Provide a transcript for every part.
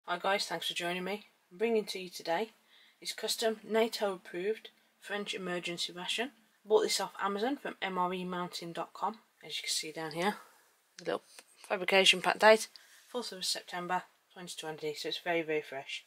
Hi guys, thanks for joining me. I'm bringing to you today is custom NATO approved French emergency ration. I bought this off Amazon from MREmountain.com. As you can see down here, the little fabrication pack date 4th of September 2020, so it's very fresh.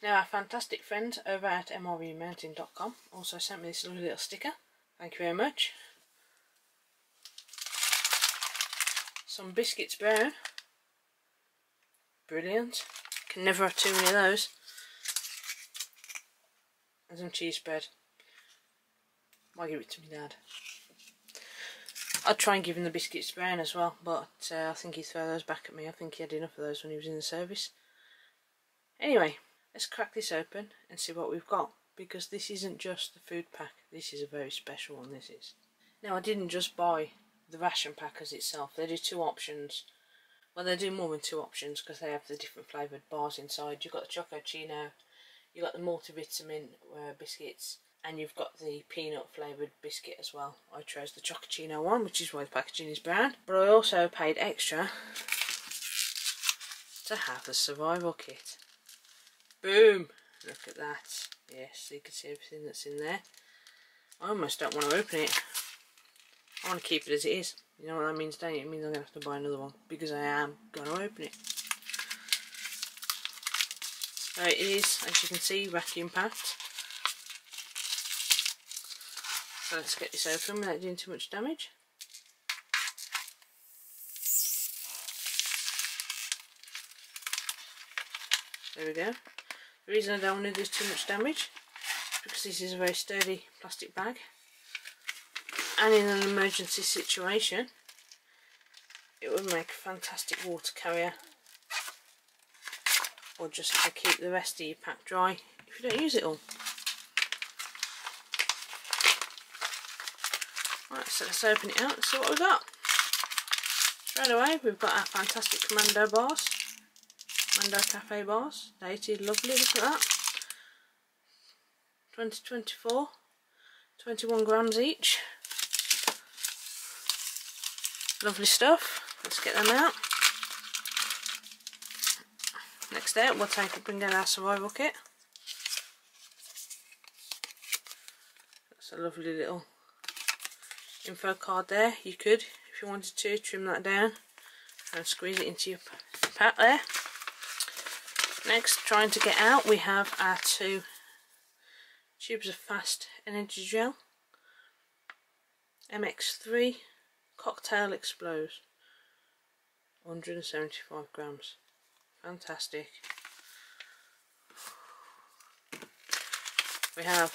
Now our fantastic friends over at MREmountain.com also sent me this lovely little sticker. Thank you very much. Some biscuits brown. Brilliant. Can never have too many of those. And some cheese spread. Might give it to my dad. I'd try and give him the biscuits brown as well, but I think he'd throw those back at me. I think he had enough of those when he was in the service. Anyway, let's crack this open and see what we've got, because this isn't just the food pack. This is a very special one, this is. Now, I didn't just buy the ration pack as itself. They do two options. Well, they do more than two options because they have the different flavoured bars inside. You've got the Chococino, you've got the multivitamin biscuits, and you've got the peanut flavoured biscuit as well. I chose the Chococino one, which is why the packaging is brown. But I also paid extra to have the survival kit. Boom! Look at that. Yes, so you can see everything that's in there. I almost don't want to open it. I want to keep it as it is. You know what that means, don't you? It means I'm going to have to buy another one, because I am going to open it. So it is, as you can see, vacuum packed. So let's get this open without doing too much damage. There we go. The reason I don't want to do too much damage is because this is a very sturdy plastic bag. And in an emergency situation, it would make a fantastic water carrier, or just to keep the rest of your pack dry if you don't use it all. Right, so let's open it out and see what we've got. Straight away, we've got our fantastic Commando bars, Commando Cafe bars, dated, lovely, look at that. 2024, 21 grams each. Lovely stuff. Let's get them out. Next out, we'll bring out our survival kit. That's a lovely little info card there. You could, if you wanted to, trim that down and squeeze it into your pack there. Next, trying to get out, we have our 2 tubes of fast energy gel. MX3 Cocktail Explodes. 175 grams. Fantastic. We have,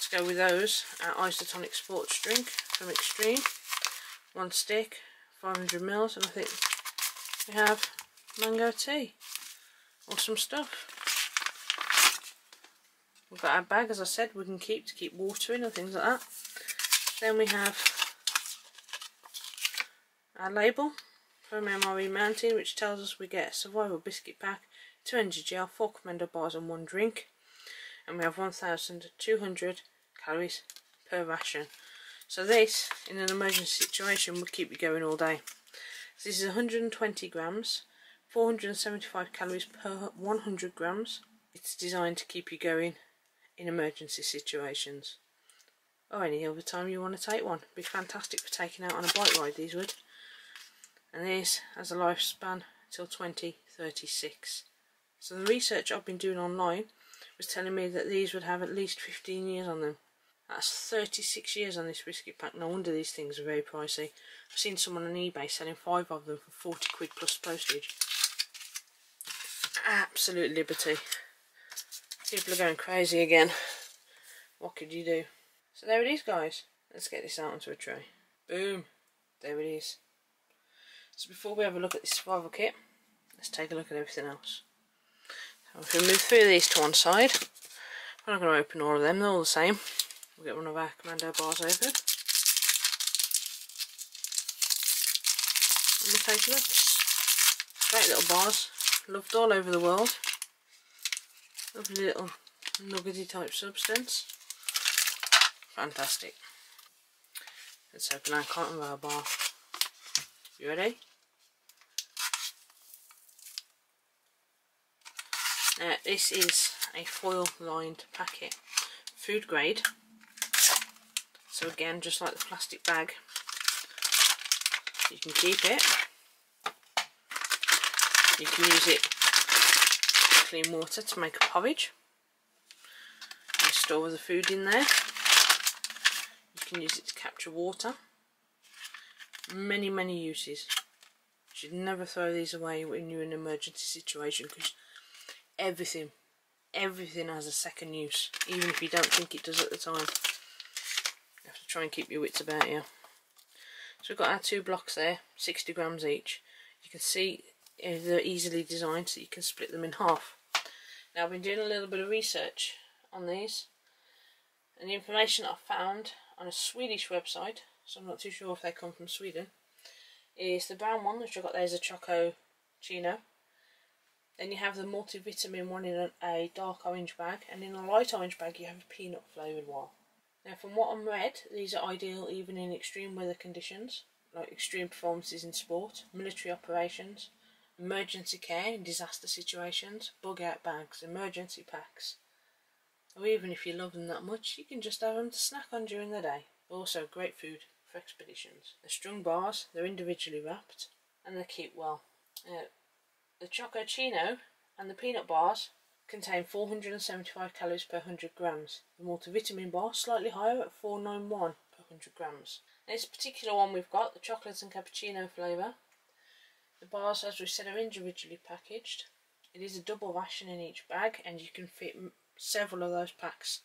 to go with those, our isotonic sports drink from Extreme. 1 stick, 500 ml, and I think we have mango tea. Awesome stuff. We've got our bag, as I said, we can keep to keep water in and things like that. Then we have our label from MRE Mountain, which tells us we get a survival biscuit pack, 2 energy gel, 4 Commando bars and 1 drink, and we have 1,200 calories per ration. So this, in an emergency situation, will keep you going all day. So this is 120 grams, 475 calories per 100 grams. It's designed to keep you going in emergency situations, or any other time you want to take one. It'd be fantastic for taking out on a bike ride, these would. And this has a lifespan till 2036. So the research I've been doing online was telling me that these would have at least 15 years on them. That's 36 years on this biscuit pack. No wonder these things are very pricey. I've seen someone on eBay selling 5 of them for 40 quid plus postage. Absolute liberty. People are going crazy again. What could you do? So there it is, guys. Let's get this out onto a tray. Boom. There it is. So before we have a look at this survival kit, let's take a look at everything else. So if we move 3 of these to one side, we're not going to open all of them, they're all the same. We'll get one of our Commando bars open. And we'll take a look. Great little bars, loved all over the world. Lovely little nuggety type substance. Fantastic. Let's open our cotton roll bar. You ready? This is a foil lined packet, food grade, so again just like the plastic bag, you can keep it, you can use it to clean water to make a porridge, you store the food in there, you can use it to capture water, many uses. You should never throw these away when you're in an emergency situation, because everything has a second use, even if you don't think it does at the time. You have to try and keep your wits about you. So we've got our 2 blocks there, 60 grams each. You can see they're easily designed so you can split them in half. Now I've been doing a little bit of research on these, and the information that I found on a Swedish website, so I'm not too sure if they come from Sweden, is the brown one, which I've got there, is a Choco Chino. Then you have the multivitamin one in a dark orange bag, and in a light orange bag you have a peanut flavoured one. Now from what I'm read, these are ideal even in extreme weather conditions, like extreme performances in sport, military operations, emergency care in disaster situations, bug out bags, emergency packs. Or even if you love them that much, you can just have them to snack on during the day. Also great food for expeditions. They're strung bars, they're individually wrapped, and they keep well. The Choco Chino and the peanut bars contain 475 calories per 100 grams. The multivitamin bar slightly higher at 491 per 100 grams. Now, this particular one we've got, the chocolate and cappuccino flavour. The bars, as we said, are individually packaged. It is a double ration in each bag, and you can fit several of those packs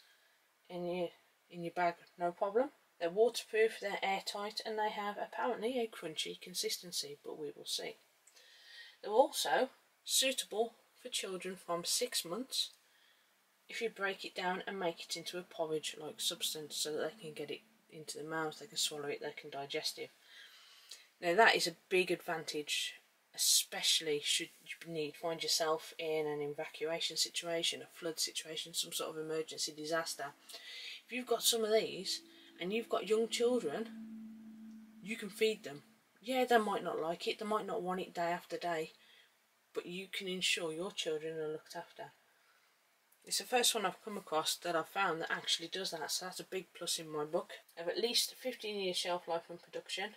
in your bag, no problem. They're waterproof, they're airtight, and they have apparently a crunchy consistency, but we will see. They're also suitable for children from 6 months if you break it down and make it into a porridge-like substance so that they can get it into the mouth, they can swallow it, they can digest it. Now that is a big advantage, especially should you find yourself in an evacuation situation, a flood situation, some sort of emergency disaster. If you've got some of these and you've got young children, you can feed them. Yeah, they might not like it, they might not want it day after day, but you can ensure your children are looked after. It's the first one I've come across that I've found that actually does that, so that's a big plus in my book. They have at least 15 years shelf life and production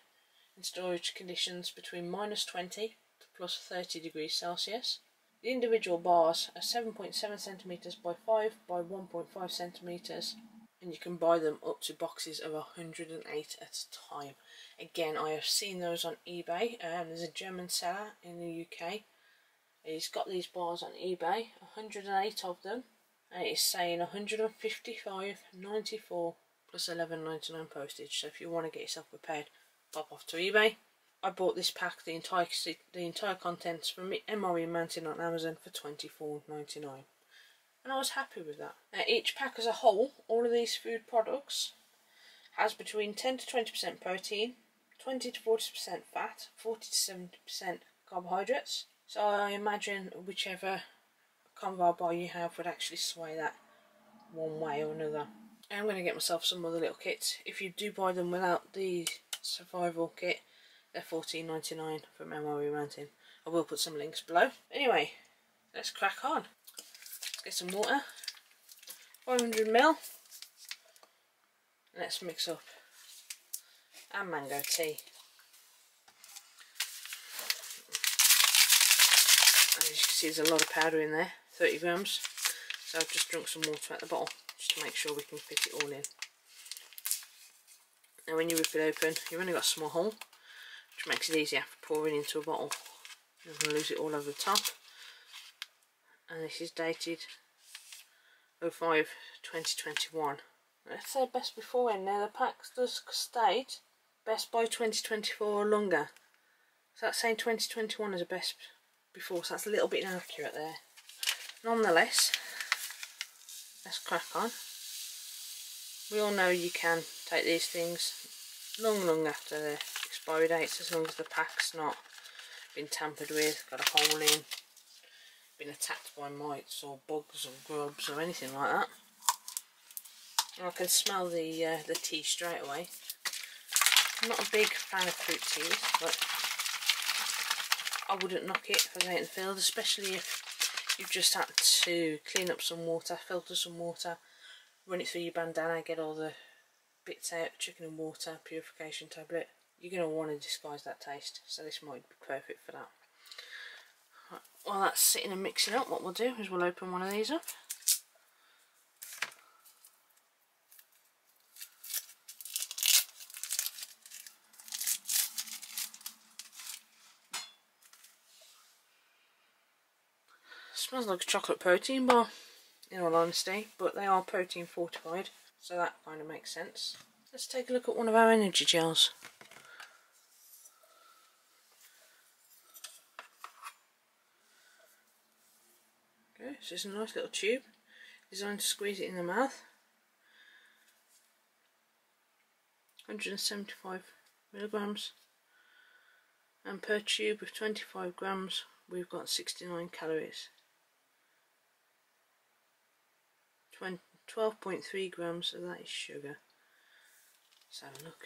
in storage conditions between -20 to +30 degrees Celsius. The individual bars are 7.7 centimetres by 5 by 1.5 centimetres, and you can buy them up to boxes of 108 at a time. Again, I have seen those on eBay. There's a German seller in the UK. He's got these bars on eBay, 108 of them, and it's saying 155.94 plus 11.99 postage. So if you want to get yourself prepared, pop off to eBay. I bought this pack, the entire contents from MRE Mountain on Amazon for $24.99, and I was happy with that. Now, each pack as a whole, all of these food products, has between 10 to 20% protein, 20 to 40% fat, 40 to 70% carbohydrates. So I imagine whichever combo bar you have would actually sway that one way or another. I'm going to get myself some other little kits. If you do buy them without the survival kit, they're $14.99 from MRE Mountain. I will put some links below. Anyway, let's crack on. Let's get some water, 500 ml. Let's mix up our mango tea. As you can see, there's a lot of powder in there, 30 grams. So I've just drunk some water out the bottle just to make sure we can fit it all in. Now when you rip it open, you've only got a small hole, which makes it easier for pouring into a bottle. You're going to lose it all over the top. And this is dated 05/2021. Let's say best before in there. The pack does state best by 2024 or longer. So that's saying 2021 is a best before, so that's a little bit inaccurate there. Nonetheless, let's crack on. We all know you can take these things long after their expiry dates, as long as the pack's not been tampered with, got a hole in, been attacked by mites or bugs or grubs or anything like that. And I can smell the tea straight away. I'm not a big fan of fruit teas, but I wouldn't knock it if I was out in the field, especially if you've just had to clean up some water, filter some water, run it through your bandana, get all the bits out, chicken and water, purification tablet. You're going to want to disguise that taste, so this might be perfect for that. Right, while that's sitting and mixing up, what we'll do is we'll open one of these up. Smells like a chocolate protein bar, in all honesty, but they are protein fortified, so that kind of makes sense. Let's take a look at one of our energy gels. Okay, so it's a nice little tube designed to squeeze it in the mouth. 175 milligrams, and per tube of 25 grams we've got 69 calories. 12.3 grams of that is sugar. Let's have a look.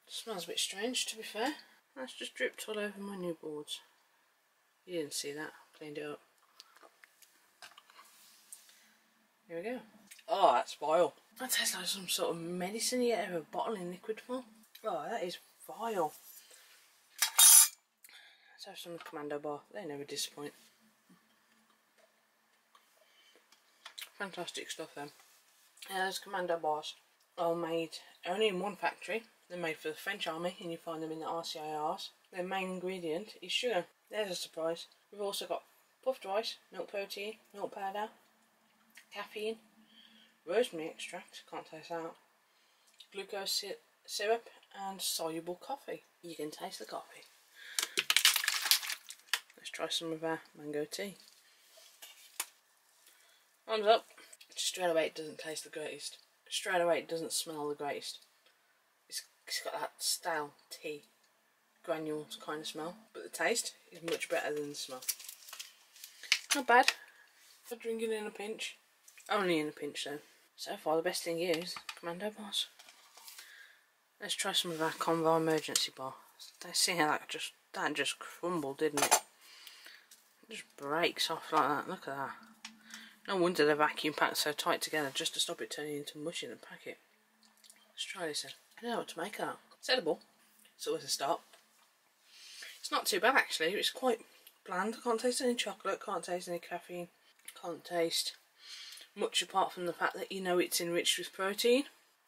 Smells a bit strange, to be fair. That's just dripped all over my new boards. You didn't see that, cleaned it up. Here we go. Oh, that's vile. That tastes like some sort of medicine you get out of a bottle in liquid form. Oh, that is vile. Let's have some Commando bar. They never disappoint. Fantastic stuff then. Those Commando bars are made only in one factory. They're made for the French army, and you find them in the RCIRs. Their main ingredient is sugar. There's a surprise. We've also got puffed rice, milk protein, milk powder, caffeine, rosemary extract, can't taste that, glucose syrup, and soluble coffee. You can taste the coffee. Let's try some of our mango tea. Thumbs up. Straight away it doesn't taste the greatest. Straight away it doesn't smell the greatest. It's got that stale tea granules kind of smell, but the taste is much better than the smell. Not bad. I'm drinking in a pinch. Only in a pinch though. So far the best thing here is Commando bars. Let's try some of our Convo emergency bar. Let's see how that just crumbled, didn't it? It just breaks off like that. Look at that. No wonder the vacuum packed so tight together just to stop it turning into mush in the packet. Let's try this then. I don't know what to make of that. It's edible. It's always a start. It's not too bad actually. It's quite bland. Can't taste any chocolate. Can't taste any caffeine. Can't taste much apart from the fact that you know it's enriched with protein.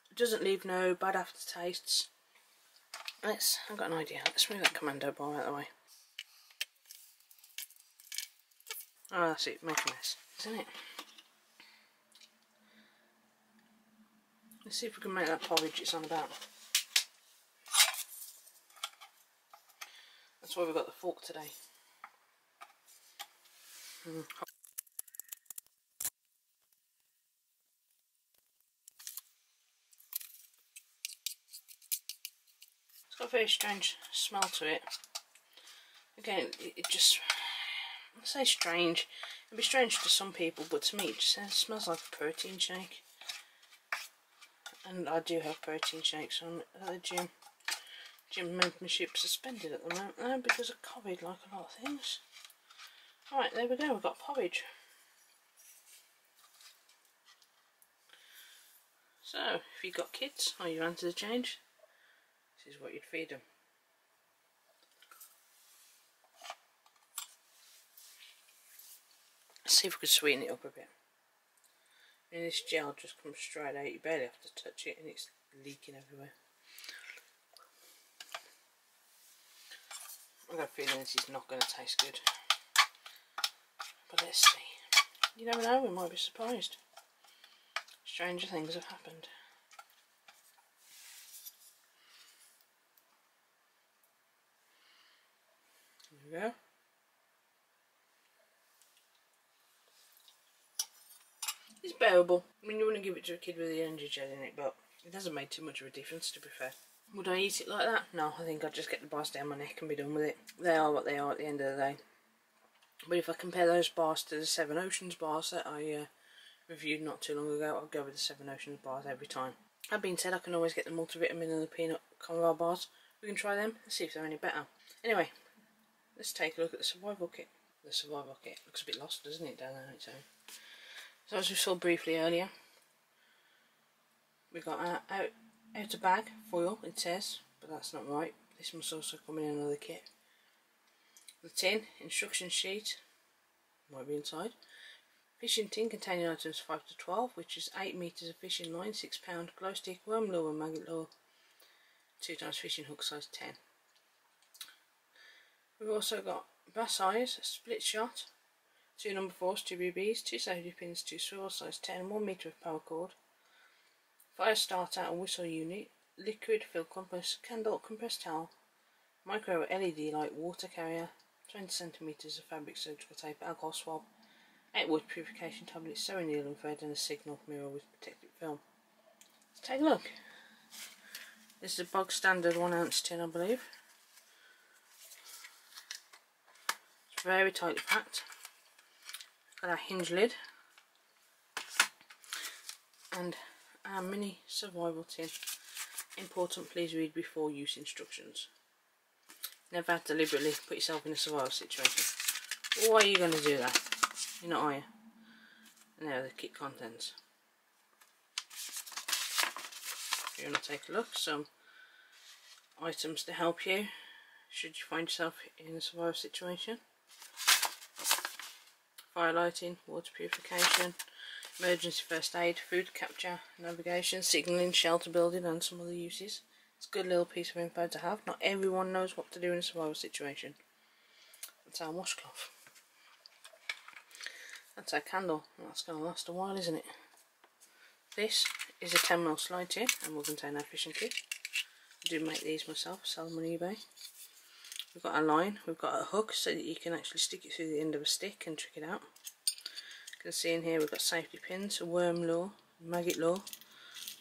It doesn't leave no bad aftertastes. I've got an idea. Let's move that Commando bar out of the way. Oh, that's it. Make a mess, isn't it? Let's see if we can make that porridge it's on about. That's why we've got the fork today. It's got a very strange smell to it. Again, it just, I say strange. It'd be strange to some people, but to me it just smells like a protein shake. And I do have protein shakes. I'm at the gym. Gym membership suspended at the moment though because of COVID, like a lot of things. Alright, there we go, we've got porridge. So, if you've got kids or you're into the change, this is what you'd feed them. Let's see if we can sweeten it up a bit. And this gel just comes straight out, you barely have to touch it and it's leaking everywhere. I've got a feeling this is not going to taste good. But let's see. You never know, we might be surprised. Stranger things have happened. There we go. It's bearable. I mean, you wouldn't give it to a kid with the energy gel in it, but it hasn't made too much of a difference, to be fair. Would I eat it like that? No, I think I'd just get the bars down my neck and be done with it. They are what they are at the end of the day. But if I compare those bars to the Seven Oceans bars that I reviewed not too long ago, I'll go with the Seven Oceans bars every time. That being said, I can always get the multivitamin and the peanut Convo bars. We can try them and see if they're any better. Anyway, let's take a look at the survival kit. The survival kit looks a bit lost, doesn't it, down there on its own? So as we saw briefly earlier, we've got our outer bag foil, it says, but that's not right. This must also come in another kit. The tin, instruction sheet, might be inside. Fishing tin containing items 5 to 12, which is 8 metres of fishing line, 6 pound glow stick, worm lure and maggot lure, 2 times fishing hook size 10. We've also got bass eyes, split shot, 2 number 4s, 2 BBs, 2 safety pins, 2 swivel size 10, 1 metre of paracord, fire starter and whistle unit, liquid fill compass, candle, compressed towel, micro LED light, water carrier, 20 centimetres of fabric surgical tape, alcohol swab, 8 water purification tablets, sewing needle and thread, and a signal mirror with protective film. Let's take a look. This is a bog standard 1 ounce tin, I believe. It's very tightly packed. Got our hinge lid and our mini survival tin. Important, please read before use instructions. Never deliberately put yourself in a survival situation. Why are you going to do that? You're not, are you? And there are the kit contents. If you want to take a look, some items to help you should you find yourself in a survival situation. Fire lighting, water purification, emergency first aid, food capture, navigation, signalling, shelter building and some other uses. It's a good little piece of info to have. Not everyone knows what to do in a survival situation. That's our washcloth. That's our candle. That's going to last a while, isn't it? This is a 10mm slide tin and will contain our fishing kit. I do make these myself, sell them on eBay. We've got a line, we've got a hook so that you can actually stick it through the end of a stick and trick it out. You can see in here we've got safety pins, a worm lure, maggot lure,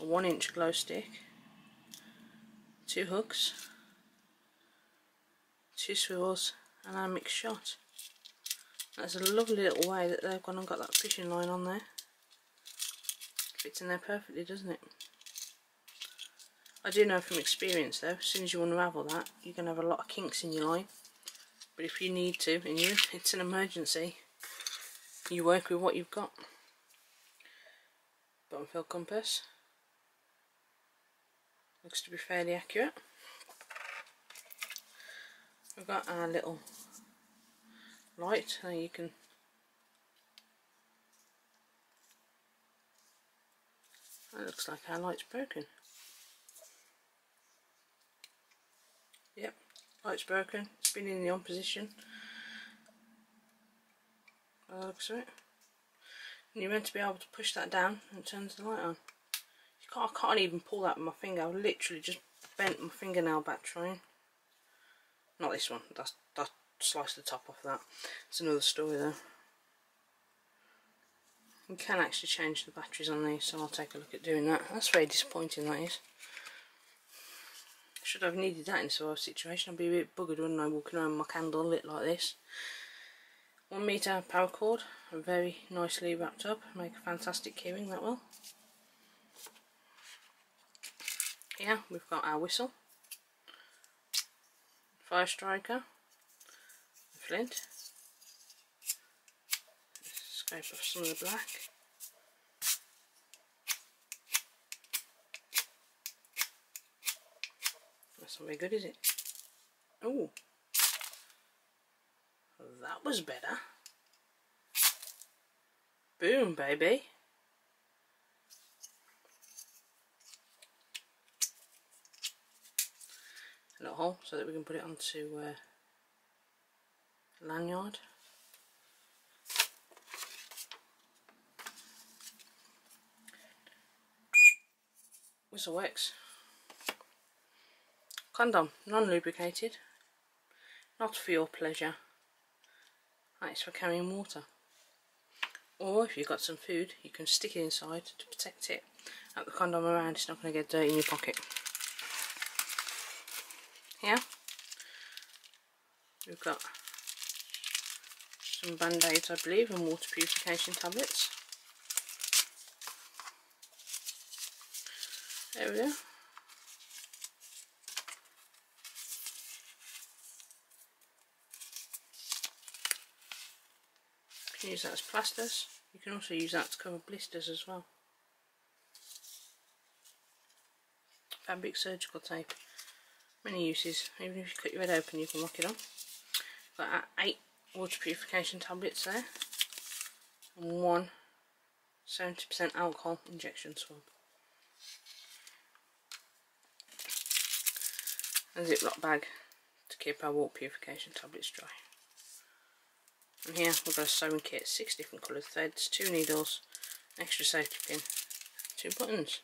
a 1-inch glow stick, 2 hooks, 2 swivels and our mixed shot. That's a lovely little way that they've gone and got that fishing line on there. Fits in there perfectly, doesn't it? I do know from experience though, as soon as you unravel that, you're going to have a lot of kinks in your line. But if you need to, and it's an emergency, you work with what you've got. Bottom fill compass. Looks to be fairly accurate. We've got our little light, so you can that looks like our light's broken. Yep, light's broken. It's been in the on position. By the looks of it. And you're meant to be able to push that down and it turns the light on. I can't even pull that with my finger. I've literally just bent my fingernail back trying. Not this one. That sliced the top off that. It's another story though. You can actually change the batteries on these, so I'll take a look at doing that. That's very disappointing, that is. Should have needed that in a survival situation. I'd be a bit buggered, wouldn't I, walking around with my candle lit like this. 1 metre paracord, very nicely wrapped up. Make a fantastic keyring, that will. Here we've got our whistle, fire striker, a flint. Scrape off some of the black. That's not very good, is it? Oh, that was better. Boom, baby. A little hole so that we can put it onto lanyard. Whistle works. Condom, non-lubricated, not for your pleasure. That is for carrying water. Or if you've got some food, you can stick it inside to protect it. Wrap the condom around, it's not going to get dirty in your pocket. Here we've got some band-aids, I believe, and water purification tablets. There we go. can use that as plasters. You can also use that to cover blisters as well. Fabric surgical tape. Many uses. Even if you cut your head open, you can lock it on. Got 8 water purification tablets there. And 1 70% alcohol injection swab. A Ziploc bag to keep our water purification tablets dry. And here we've got a sewing kit, 6 different coloured threads, 2 needles, an extra safety pin, 2 buttons.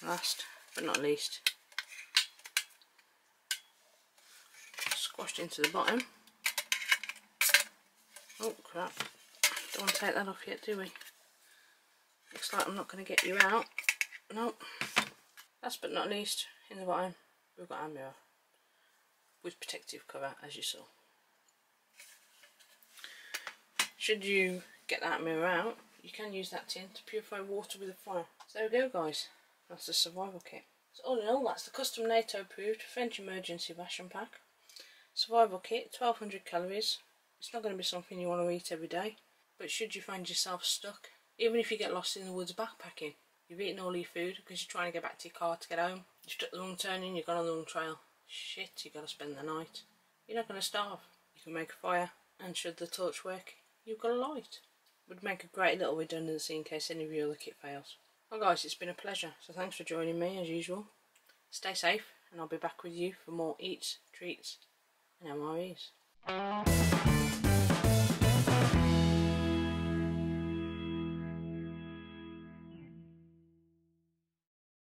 Last but not least, squashed into the bottom. Oh crap, don't want to take that off yet, do we? Looks like I'm not going to get you out. Nope. Last but not least, in the bottom we've got our mirror with protective cover, as you saw. Should you get that mirror out, you can use that tin to purify water with a fire. So there we go guys, that's the survival kit. So all in all, that's the custom NATO approved French emergency ration pack. Survival kit, 1200 calories. It's not going to be something you want to eat every day, but should you find yourself stuck, even if you get lost in the woods backpacking, you've eaten all your food because you're trying to get back to your car to get home, you've took the wrong turning, you've gone on the wrong trail, shit, you've got to spend the night. You're not going to starve. You can make a fire, and should the torch work, you've got a light. Would make a great little redundancy in case any of your other kit fails. Well guys, it's been a pleasure, so thanks for joining me as usual. Stay safe, and I'll be back with you for more Eats, Treats and MREs.